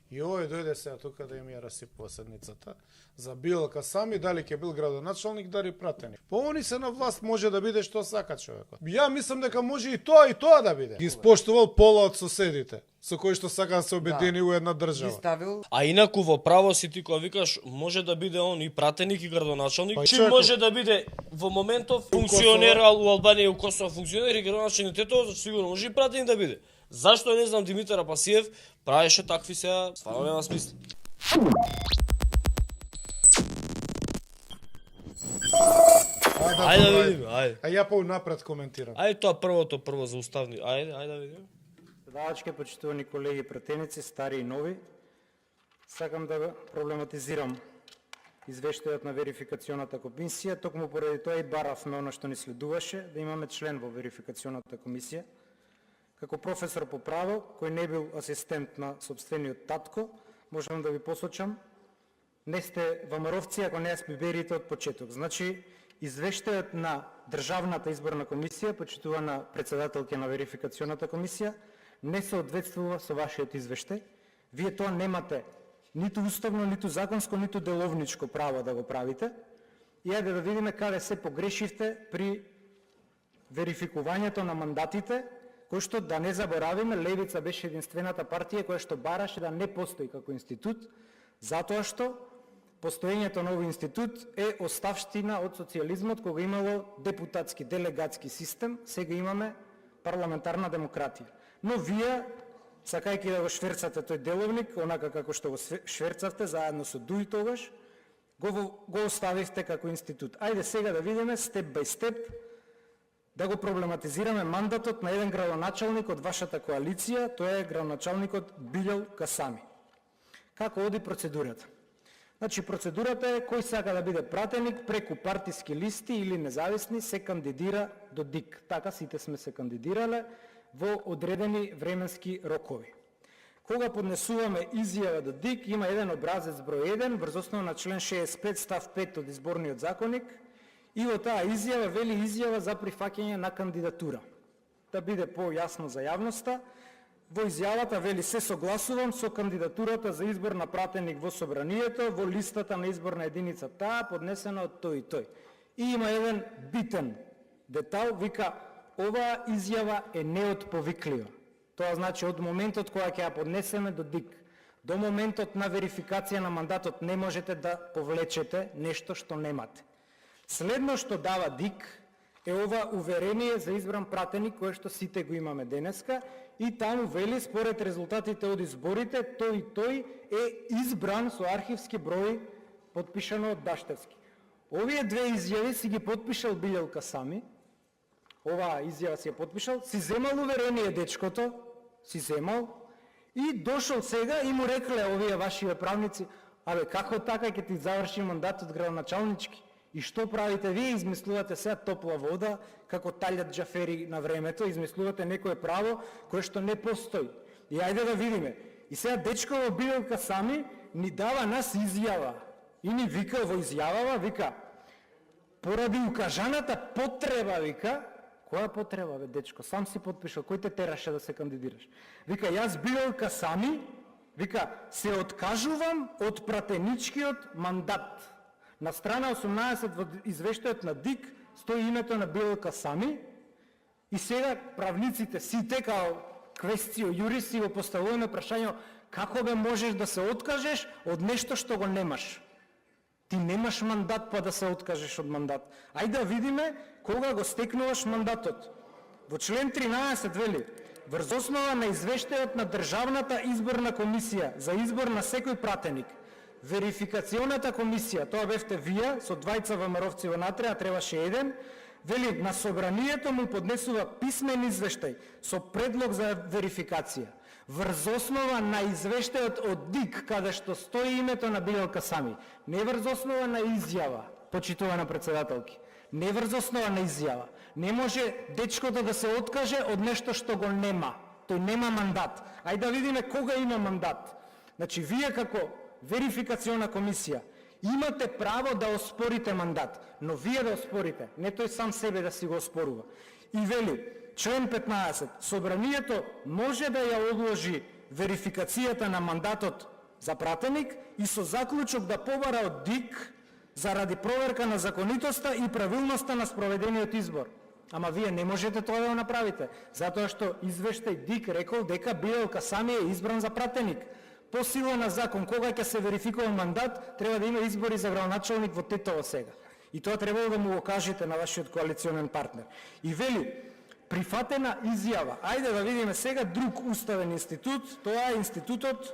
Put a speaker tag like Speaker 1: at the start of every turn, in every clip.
Speaker 1: И овој дојде сега тука да им ја расипува седницата за Билка сами, дали ќе бил градоначалник, дали пратеник. По они се на власт, може да биде што сака човекот. Ја мислам дека може и тоа да биде. Ги испоштувал пола од соседите, со кои што сака да се обедини у една држава.
Speaker 2: А инаку во право си ти кога викаш може да биде он и пратеник и градоначалник,
Speaker 1: Па,
Speaker 2: чи може да биде во моментов функционер у Албанија и у Косово функционер и градоначалник, тоа сигурно може и пратеник да биде. Зашто не знам Димитар Апасиев правеше такви сега, стварно нема смисла. Ајде да видиме, ајде.
Speaker 1: А ја понапред коментирам.
Speaker 2: Ајде тоа прво за уставни. Ајде да видиме.
Speaker 3: Предавачки, почитувани колеги пратеници, стари и нови, сакам да проблематизирам извештајот на верификационата комисија, токму поради тоа и баравме оно што ни следуваше, да имаме член во верификационата комисија. Како професор по право, кој не бил асистент на собствениот татко, можам да ви посочам, не сте ВМРО-вци ако не ја спиберите од почеток. Значи, извештајот на Државната изборна комисија, почитувана председателка на верификационата комисија, не соодветствува со вашиот извештај. Вие тоа немате ниту уставно, ниту законско, ниту деловничко право да го правите. И ајде да видиме каде се погрешивте при верификувањето на мандатите, кој што, да не заборавиме, Левица беше единствената партија која што бараше да не постои како институт, затоа што постоењето на овој институт е оставштина од социјализмот, кога имало депутатски, делегатски систем, сега имаме парламентарна демократија. Но вие, сакајќи да го шверцате тој деловник, онака како што го шверцавте, заедно со Дуј тогаш, го оставивте како институт. Ајде сега да видиме, степ бај степ, да го проблематизираме мандатот на еден градоначалник од вашата коалиција, тоа е градоначалникот Билјал Касами. Како оди процедурата? Значи, процедурата е кој сака да биде пратеник преку партиски листи или независни се кандидира до ДИК. Така сите сме се кандидирале во одредени временски рокови. Кога поднесуваме изјава до ДИК, има еден образец број 1, врз основа на член 65 став 5 од изборниот законник, и во таа изјава вели изјава за прифаќање на кандидатура. Да биде појасно за јавноста, во изјавата вели се согласувам со кандидатурата за избор на пратеник во собранието во листата на изборна единица таа поднесена од тој и тој. И има еден битен детал, вика оваа изјава е неотповиклива. Тоа значи од моментот кога ќе ја поднесеме до ДИК до моментот на верификација на мандатот не можете да повлечете нешто што немате. Следно што дава ДИК е ова уверение за избран пратеник кое што сите го имаме денеска и таму вели според резултатите од изборите тој и тој е избран со архивски број потпишано од Даштевски. Овие две изјави си ги потпишал Билјал Касами, оваа изјава си ја потпишал, си земал уверение дечкото, си земал и дошол сега и му рекле овие ваши правници, абе како така ќе ти заврши мандатот градоначалнички? И што правите вие? Измислувате сега топла вода, како талјат джафери на времето, измислувате некое право кое што не постои. И ајде да видиме. И сега дечково Билјал Касами ни дава нас изјава. И ни вика во изјавава, вика, поради укажаната потреба, вика, која потреба, бе, дечко? Сам си потпишал, кој те тераше да се кандидираш? Вика, јас Билјал Касами, вика, се откажувам од пратеничкиот мандат. На страна 18 во извештајот на ДИК стои името на Билјал Касами и сега правниците сите као квестио юристи го поставуваме прашање како бе можеш да се откажеш од нешто што го немаш. Ти немаш мандат па да се откажеш од мандат. Ајде да видиме кога го стекнуваш мандатот. Во член 13 вели врз основа на извештајот на Државната изборна комисија за избор на секој пратеник, верификационата комисија, тоа бевте вие, со двајца ВМРО-вци внатре, а требаше еден, вели на собранието му поднесува писмен извештај со предлог за верификација. Врз основа на извештајот од ДИК, каде што стои името на Билјал Касами, не врз основа на изјава, почитувана председателки, не врз основа на изјава. Не може дечкото да се откаже од нешто што го нема. Тој нема мандат. Ајде да видиме кога има мандат. Значи, вие како верификациона комисија имате право да оспорите мандат, но вие да оспорите, не тој сам себе да си го оспорува. И вели, член 15, собранието може да ја одложи верификацијата на мандатот за пратеник и со заклучок да побара од ДИК заради проверка на законитоста и правилноста на спроведениот избор. Ама вие не можете тоа да го направите, затоа што извештај ДИК рекол дека Билелка Сами е избран за пратеник. По сила на закон, кога ќе се верификува мандат, треба да има избори за градоначалник во Тетово сега. И тоа требало да му го кажете на вашиот коалиционен партнер. И вели, прифатена изјава. Ајде да видиме сега друг уставен институт, тоа е институтот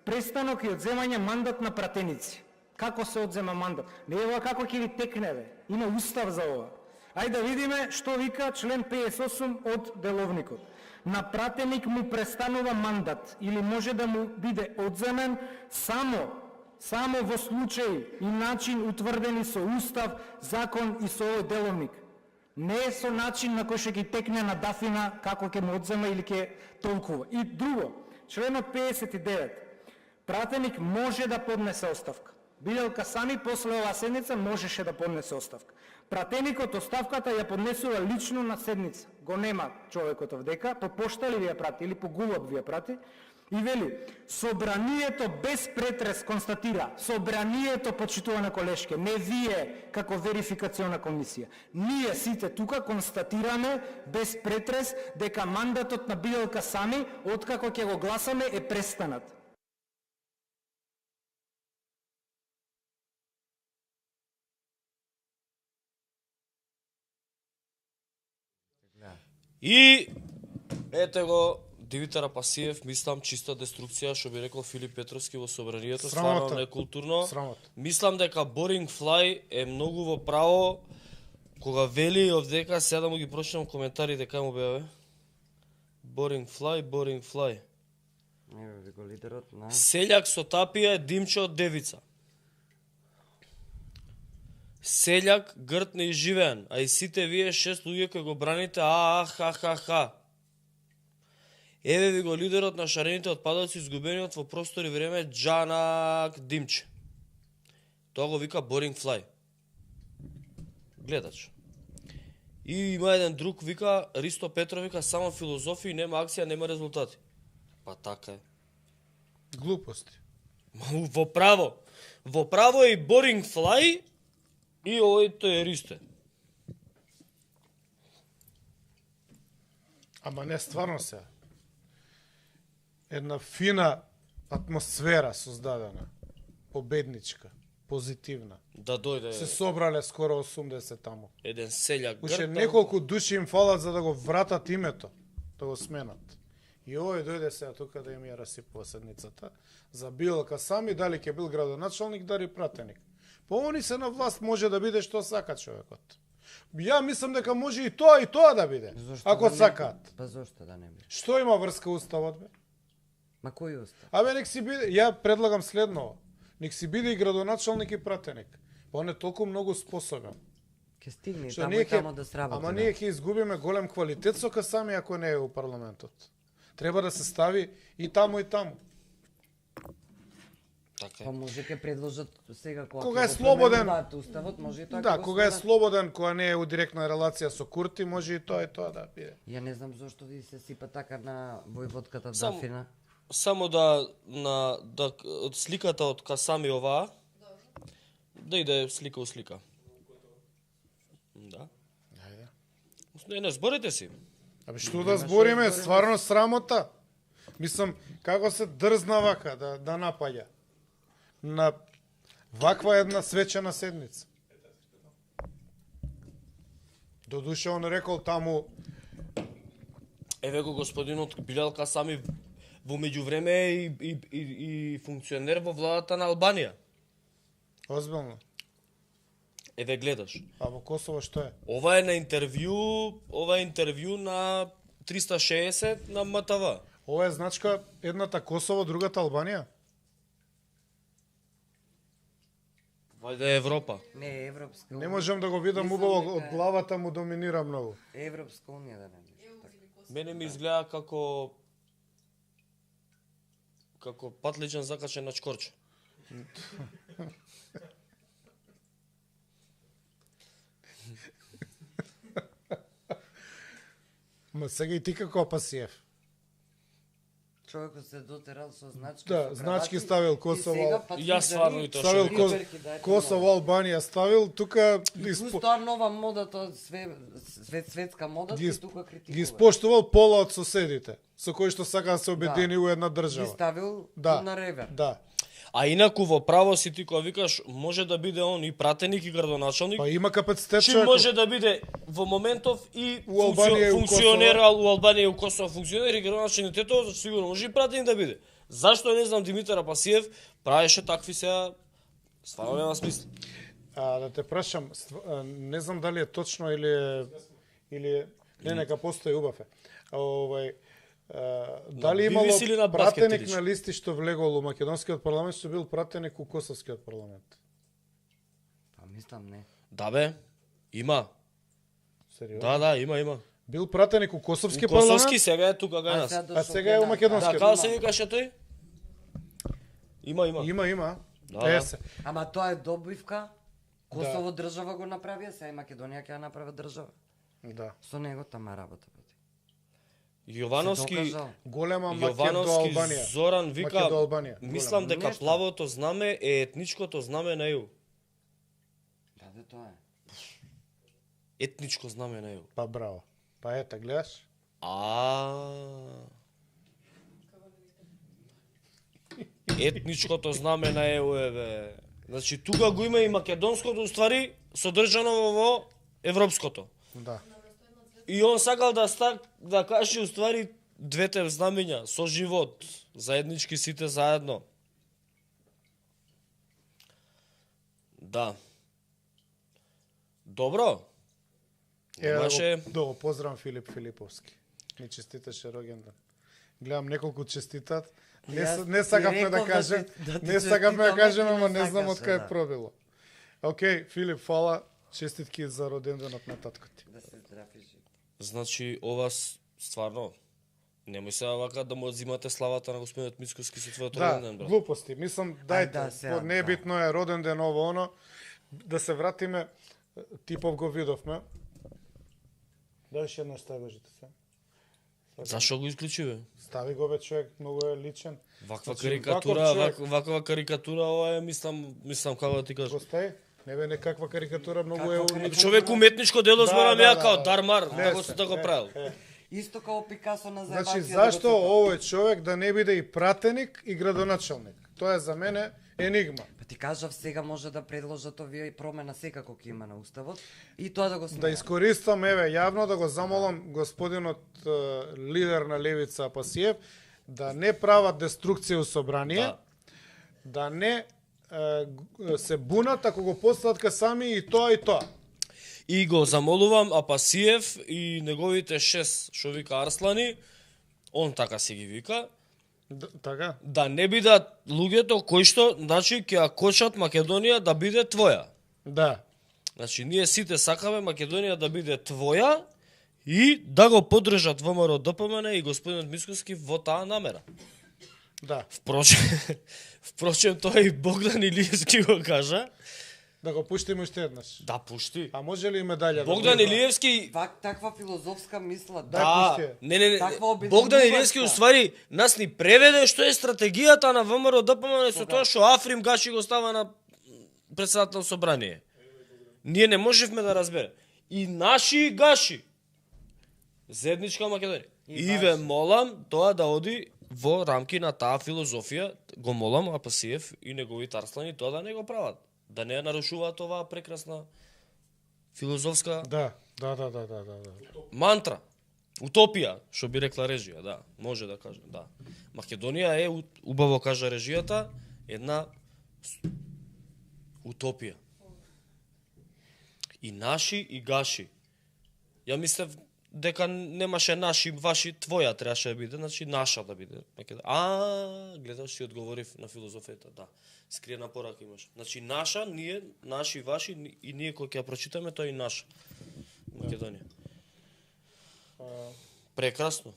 Speaker 3: престанок и одземање мандат на пратеници. Како се одзема мандат? Не е како ќе ви текневе. Има устав за ова. Ајде да видиме што вика член 58 од деловникот. На пратеник му престанува мандат или може да му биде одземен само во случај и начин утврдени со устав, закон и со овој деловник. Не е со начин на кој што ги текне на дафина како ќе му одзема или ќе толкува. И друго, членот 59. Пратеник може да поднесе оставка. Билелка Сами после оваа седница можеше да поднесе оставка. Пратеникот оставката ја поднесува лично на седница. Го нема човекот овдека, по пошта ли ви ја прати или по гулаб ви ја прати. И вели, собранието без претрес констатира, собранието, почитувана колешке, не вие како верификациона комисија. Ние сите тука констатираме без претрес дека мандатот на Билелка Сами, откако ќе го гласаме, е престанат.
Speaker 2: И ете го Димитар Апасиев, мислам чиста деструкција, што би рекол Филип Петровски во собранието, стварно некултурно.
Speaker 1: Срамота.
Speaker 2: Мислам дека Boring Fly е многу во право кога вели овдека, сега да му ги прочитам коментарите кај му беве. Boring Fly.
Speaker 4: Еве ви го лидерот на
Speaker 2: Селјак со тапија, Димче од Девица. Селјак, грд неизживеан, а и сите вие 6 луѓе кои го браните, ха. Еве ви го лидерот на шарените отпадоци, изгубениот во простор и време, Джанак Димче. Тоа го вика Boring Fly. Гледач. И има еден друг, вика, Ристо Петров, вика, само филозофија, нема акција, нема резултати. Па така е.
Speaker 1: Глупости.
Speaker 2: Во право. Во право е и Boring Fly, и овој тој е Ристо.
Speaker 1: Ама не стварно се. Една фина атмосфера создадена, победничка, позитивна.
Speaker 2: Да дојде
Speaker 1: Се собрале скоро 80 таму.
Speaker 2: еден селјак
Speaker 1: Уште
Speaker 2: грд.
Speaker 1: неколку души им фалат за да го вратат името, да го сменат. И овој дојде сега тука да им ја расипува седницата. За Билелка Сами, дали ќе бил градоначалник, дали пратеник. По они се на власт може да биде што сака човекот. Ја мислам дека може и тоа да биде,
Speaker 4: Зошто
Speaker 1: ако
Speaker 4: да не-
Speaker 1: сакаат.
Speaker 4: Па зошто да не би?
Speaker 1: Што има врска уставот бе?
Speaker 4: Ма кој остав?
Speaker 1: Абе, нек си биде, ја предлагам следново. Нек си биде и градоначалник и пратеник. Па он е толку многу способен.
Speaker 4: Ке стигне
Speaker 1: Што
Speaker 4: таму
Speaker 1: ние
Speaker 4: и таму да сработи.
Speaker 1: Ама ние ќе изгубиме голем квалитет со Касами ако не е у парламентот. Треба да се стави и таму и таму.
Speaker 2: Така
Speaker 4: Па
Speaker 2: е.
Speaker 4: може ке предложат сега
Speaker 1: Кога
Speaker 4: ќе
Speaker 1: е
Speaker 4: го
Speaker 1: слободен.
Speaker 4: променуваат уставот, може и тоа
Speaker 1: Да,
Speaker 4: ќе го
Speaker 1: кога е
Speaker 4: сменат.
Speaker 1: слободен, кога не е у директна релација со Курти, може и тоа да биде.
Speaker 4: Ја не знам зошто ви се сипа така на војводката
Speaker 2: Само-
Speaker 4: Дафина.
Speaker 2: Само да од сликата од Касами оваа. Да иде слика у слика. Да.
Speaker 1: Ајде.
Speaker 2: Не, зборете си.
Speaker 1: Абе што да збориме, стварно срамота. Мислам, како се дрзна вака да напаѓа на ваква една свечена седница. Додуше он рекол таму,
Speaker 2: Еве го господинот Билелка Сами во меѓувреме е и функционер во владата на Албанија.
Speaker 1: озбилно,
Speaker 2: Еве гледаш.
Speaker 1: а во Косово што е?
Speaker 2: Ова е интервју на 360 на МТВ.
Speaker 1: Ова е значка едната Косово, другата Албанија?
Speaker 2: Вајде е Европа.
Speaker 4: Не, Европска
Speaker 1: Не можам да го видам
Speaker 4: Мислам
Speaker 1: убаво,
Speaker 4: дека
Speaker 1: од главата му доминира многу.
Speaker 4: Европска унија да не беше.
Speaker 2: Мене ми изгледа како патличен закачен на чкорче.
Speaker 1: Ма сега и ти како Апасиев.
Speaker 4: Човекот се дотерал со значки,
Speaker 1: Да,
Speaker 4: со
Speaker 1: значки
Speaker 4: кравати,
Speaker 1: ставил
Speaker 4: и
Speaker 1: Косово.
Speaker 4: сега пат
Speaker 2: Јас стварно и тоа
Speaker 1: Ставил
Speaker 2: што
Speaker 1: Косово, Албанија ставил, тука
Speaker 4: Плюс тоа нова мода, тоа светска мода,
Speaker 1: ги,
Speaker 4: и тука критикува.
Speaker 1: ги испоштувал пола од соседите, со кои што сака да се обедини у една
Speaker 4: Ги
Speaker 1: држава.
Speaker 4: ставил
Speaker 1: Да.
Speaker 4: на ревер.
Speaker 1: Да.
Speaker 2: А инаку во право си ти кога викаш може да биде он и пратеник и градоначалник,
Speaker 1: Па има капацитет
Speaker 2: чи
Speaker 1: човек.
Speaker 2: може да биде во моментов и
Speaker 1: У Албанија и у
Speaker 2: функционер, у Албанија и у Косово функционер и градоначалникот, сигурно може и пратеник да биде. Зашто не знам Димитар Апасиев правеше такви сега стварно нема смисла.
Speaker 1: Да те прашам, не знам дали е точно или не, нека постои убав е. Дали имало
Speaker 2: BBC или на
Speaker 1: пратеник
Speaker 2: баскет
Speaker 1: на листи што влегол у македонскиот парламент, што бил пратеник у косовскиот парламент?
Speaker 4: Па мислам не.
Speaker 2: Да бе, има.
Speaker 1: Сериозно?
Speaker 2: Да, има.
Speaker 1: Бил пратеник у косовски
Speaker 2: У Косовски
Speaker 1: парламент?
Speaker 2: сега е тука кај нас.
Speaker 1: А сега е у македонски.
Speaker 2: Да, како се викаше тој? Има.
Speaker 1: Има.
Speaker 2: Да.
Speaker 1: Се.
Speaker 4: Ама тоа е добивка. Косово држава го направија, сега и Македонија ќе ја направи држава.
Speaker 1: Да.
Speaker 4: Со него тама работа.
Speaker 2: Јовановски,
Speaker 4: Се докажал.
Speaker 1: Голема макет до
Speaker 2: Јовановски
Speaker 1: Албанија.
Speaker 2: Зоран вика,
Speaker 1: Макет до Албанија.
Speaker 2: мислам
Speaker 1: Голема.
Speaker 2: дека
Speaker 4: Нешто.
Speaker 2: плавото знаме е етничкото знаме на ЕУ.
Speaker 4: Да, тоа е.
Speaker 2: Етничко знаме на ЕУ.
Speaker 1: Па браво. Па ета, гледаш?
Speaker 2: Етничкото знаме на ЕУ е бе. Значи тука го има и македонското уствари содржано во европското.
Speaker 1: Да.
Speaker 2: И он сакал да каже уствари двете знамења со живот, заеднички сите заедно. Да. Добро. Немаше...
Speaker 1: Да, поздрав Филип Филиповски. Ми честиташе роѓендан. Гледам неколку честитат. Не сакавме да кажем, не сакавме да кажем, ама не знам од кај пробило. Океј, Филип, фала. Честитки за роденденот на татко ти.
Speaker 4: Да се здрав и жив.
Speaker 2: Значи, ова стварно, немој се вака да му одзимате славата на господинот Мицкоски со твојот роден ден, брат.
Speaker 1: Глупости. Мислам, дајте,
Speaker 4: сега,
Speaker 1: не е битно е роден ден ово оно. Да се вратиме, Типов го видовме. Дајш една ставежите се.
Speaker 2: Зашо го исклучи, бе?
Speaker 1: Стави го бе човек, многу е личен.
Speaker 2: Ваква
Speaker 1: Значи,
Speaker 2: карикатура,
Speaker 1: ваков човек.
Speaker 2: ваква карикатура, ова е, мислам како да ти кажам.
Speaker 1: Го стаи? Не бе некаква карикатура, многу е...
Speaker 4: Каква
Speaker 2: Човек уметничко дело
Speaker 1: Да,
Speaker 2: зборам
Speaker 1: да,
Speaker 2: ја
Speaker 1: да,
Speaker 2: као
Speaker 1: да.
Speaker 2: Дармар,
Speaker 1: Не
Speaker 2: како
Speaker 1: се,
Speaker 2: да го правил.
Speaker 4: Исто као Пикасо на
Speaker 1: Значи,
Speaker 4: заебација.
Speaker 1: зашто овој човек да не биде и пратеник и градоначалник? Тоа е за мене енигма.
Speaker 4: Па ти кажав, сега може да предложат овие промена секако ќе има на уставот и тоа да го
Speaker 1: Да
Speaker 4: смеја.
Speaker 1: искористам, јавно да го замолам господинот лидер на Левица Апасиев да не прават деструкција у собрание, да не се бунат ако го постават ка сами и тоа.
Speaker 2: И го замолувам Апасиев и неговите 6 што вика Арслани, он така си ги вика,
Speaker 1: Така?
Speaker 2: да не бидат луѓето кои што, значи, ќе ја кочат Македонија да биде твоја.
Speaker 1: Да.
Speaker 2: Значи, ние сите сакаме Македонија да биде твоја и да го поддржат ВМРО ДПМН и господинот Мицкоски во таа намера.
Speaker 1: Да.
Speaker 2: Впрочем, тоа и Богдан Илиевски го кажа.
Speaker 1: Да го пуштиме уште еднаш.
Speaker 2: Да, пушти.
Speaker 1: А може ли и медаља?
Speaker 2: Богдан
Speaker 1: да
Speaker 2: Илиевски...
Speaker 4: Таква филозофска мисла,
Speaker 1: Да.
Speaker 2: Да,
Speaker 1: пушти ја.
Speaker 2: не.
Speaker 4: Таква обединувачка.
Speaker 2: Богдан Илиевски уствари нас ни преведе што е стратегијата на ВМРО ДПМН со тоа што Африм Гаши го става на председател собрание. Ние не можевме да разбереме. И наши Гаши. Заедничка Македонија. И ве молам тоа да оди во рамки на таа филозофија, го молам Апасиев и неговите Арслани тоа да не го прават. Да не ја нарушуваат оваа прекрасна филозофска
Speaker 1: Да.
Speaker 2: мантра. Утопија, што би рекла режија, да, може да каже, да. Македонија е, убаво кажа режијата, една утопија. И наши и гаши. Ја мислев дека немаше наши, ваши, твоја требаше да биде, значи наша да биде. Гледаш, си одговорив на филозофијата, да. Скриена порака имаш. Значи наша, ние, наши, ваши и ние кој ќе ја прочитаме, тоа и наша. Македонија. Прекрасно.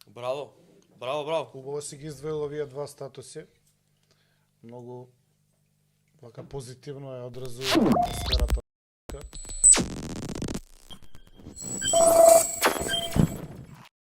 Speaker 2: Браво.
Speaker 1: Убаво си ги издвоил овие два статуси. Многу вака позитивно е одразува сферата.